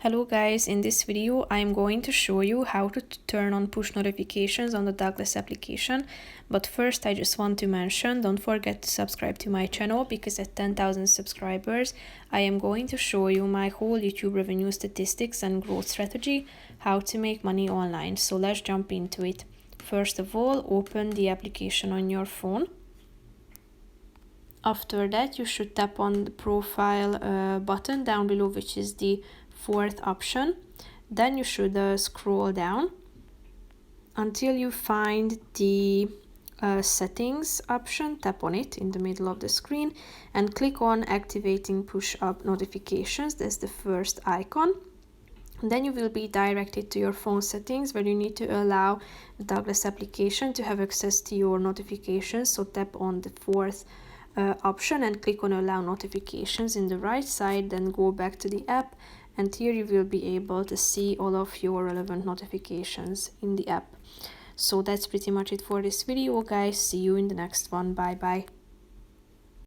Hello guys, in this video I am going to show you how to turn on push notifications on the Douglas application. But first I just want to mention, don't forget to subscribe to my channel because at 10,000 subscribers I am going to show you my whole YouTube revenue statistics and growth strategy, how to make money online. So let's jump into it. First of all, open the application on your phone. After that, you should tap on the profile button down below, which is the fourth option. Then you should scroll down until you find the settings option. Tap on it in the middle of the screen and click on activating push-up notifications. That's the first icon. Then you will be directed to your phone settings where you need to allow the Douglas application to have access to your notifications. So tap on the fourth option and click on allow notifications in the right side. Then go back to the app, and here you will be able to see all of your relevant notifications in the app. So that's pretty much it for this video, guys. See you in the next one. Bye bye.